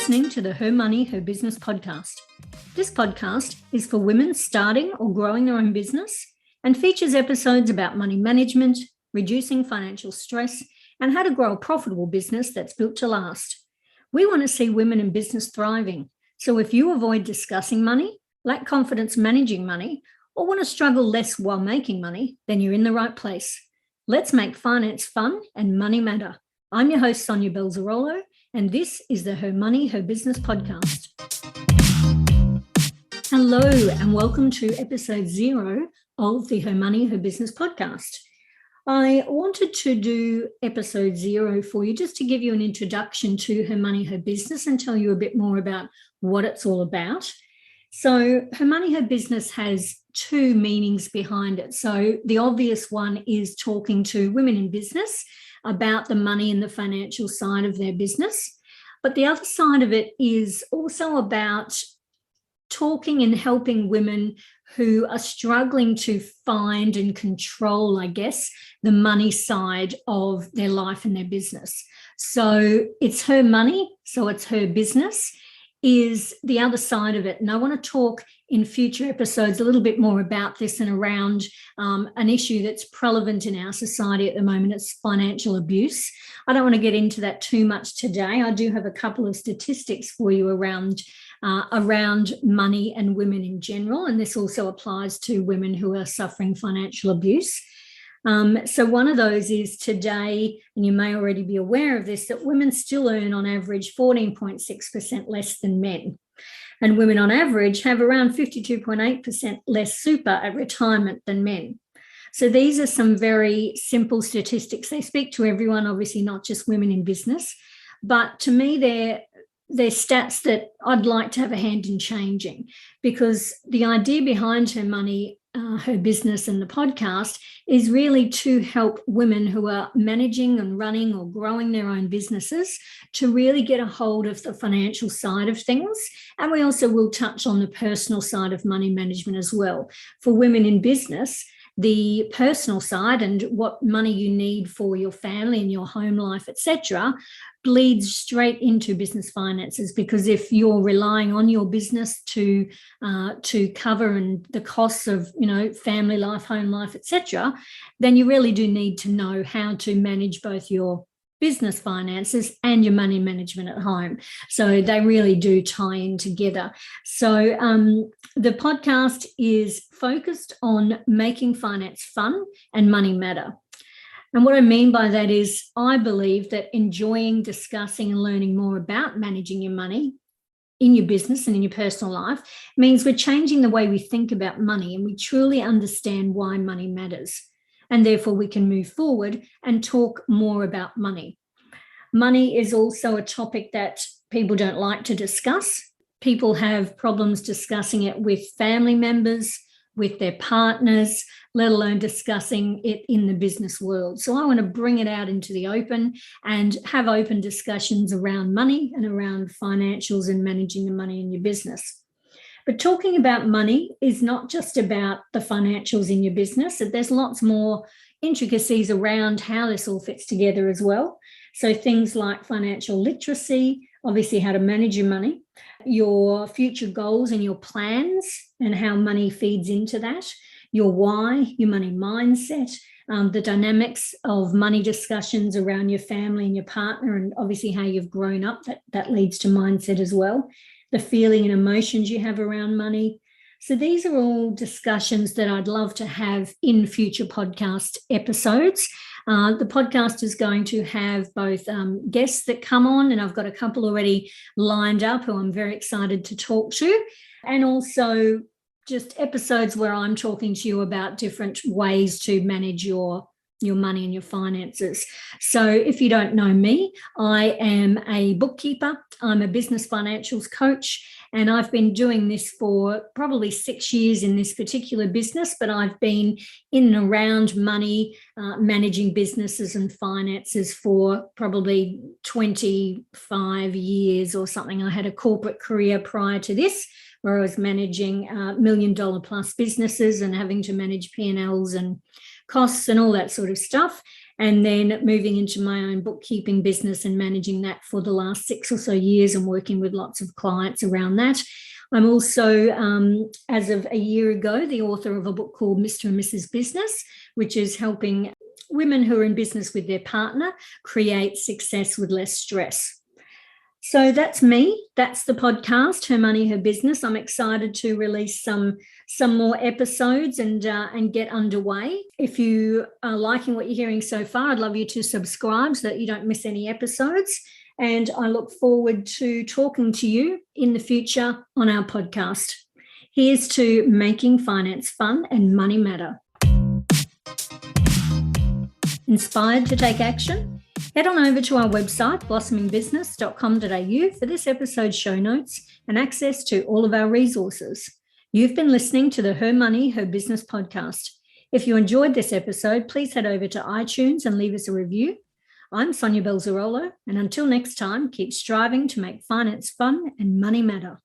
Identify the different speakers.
Speaker 1: listening to the Her Money, Her Business podcast. This podcast is for women starting or growing their own business and features episodes about money management, reducing financial stress, and how to grow a profitable business that's built to last. We want to see women in business thriving. So if you avoid discussing money, lack confidence managing money, or want to struggle less while making money, then you're in the right place. Let's make finance fun and money matter. I'm your host, Sonia Belzarolo, and this is the Her Money, Her Business podcast. Hello, and welcome to episode 0 of the Her Money, Her Business podcast. I wanted to do episode 0 for you just to give you an introduction to Her Money, Her Business and tell you a bit more about what it's all about. So Her Money, Her Business has two meanings behind it. So the obvious one is talking to women in business about the money and the financial side of their business. But the other side of it is also about talking and helping women who are struggling to find and control, I guess, the money side of their life and their business. So it's her money, so it's her business is the other side of it. And I want to talk in future episodes a little bit more about this and around an issue that's prevalent in our society at the moment. It's financial abuse. I don't want to get into that too much today. I do have a couple of statistics for you around money and women in general, and this also applies to women who are suffering financial abuse. So one of those is today, and you may already be aware of this, that women still earn on average 14.6% less than men. And women on average have around 52.8% less super at retirement than men. So these are some very simple statistics. They speak to everyone, obviously not just women in business, but to me they're stats that I'd like to have a hand in changing, because the idea behind Her Money, Her Business and the podcast is really to help women who are managing and running or growing their own businesses to really get a hold of the financial side of things. And we also will touch on the personal side of money management as well. For women in business, the personal side and what money you need for your family and your home life, etc., bleeds straight into business finances, because if you're relying on your business to cover and the costs of family life, home life, etc., then you really do need to know how to manage both your business finances and your money management at home. So they really do tie in together. So the podcast is focused on making finance fun and money matter. And what I mean by that is I believe that enjoying, discussing and learning more about managing your money in your business and in your personal life means we're changing the way we think about money, and we truly understand why money matters. And therefore we can move forward and talk more about money. Money is also a topic that people don't like to discuss. People have problems discussing it with family members, with their partners, let alone discussing it in the business world. So I want to bring it out into the open and have open discussions around money and around financials and managing the money in your business. But talking about money is not just about the financials in your business. There's lots more intricacies around how this all fits together as well. So things like financial literacy, obviously how to manage your money, your future goals and your plans and how money feeds into that, your why, your money mindset, the dynamics of money discussions around your family and your partner, and obviously how you've grown up, that leads to mindset as well, the feeling and emotions you have around money. So these are all discussions that I'd love to have in future podcast episodes. The podcast is going to have both guests that come on, and I've got a couple already lined up who I'm very excited to talk to, and also just episodes where I'm talking to you about different ways to manage your money and your finances. So if you don't know me, I am a bookkeeper. I'm a business financials coach, and I've been doing this for probably 6 years in this particular business, but I've been in and around money, managing businesses and finances for probably 25 years or something. I had a corporate career prior to this, where I was managing $1 million plus businesses and having to manage P&Ls and costs and all that sort of stuff. and then moving into my own bookkeeping business and managing that for the last 6 or so years and working with lots of clients around that. I'm also, as of a year ago, the author of a book called Mr. and Mrs. Business, which is helping women who are in business with their partner create success with less stress. So that's me. That's the podcast, Her Money, Her Business. I'm excited to release some more episodes and get underway. If you are liking what you're hearing so far, I'd love you to subscribe so that you don't miss any episodes. And I look forward to talking to you in the future on our podcast. Here's to making finance fun and money matter. Inspired to take action? Head on over to our website, blossomingbusiness.com.au, for this episode's show notes and access to all of our resources. You've been listening to the Her Money, Her Business podcast. If you enjoyed this episode, please head over to iTunes and leave us a review. I'm Sonia Belzarolo, and until next time, keep striving to make finance fun and money matter.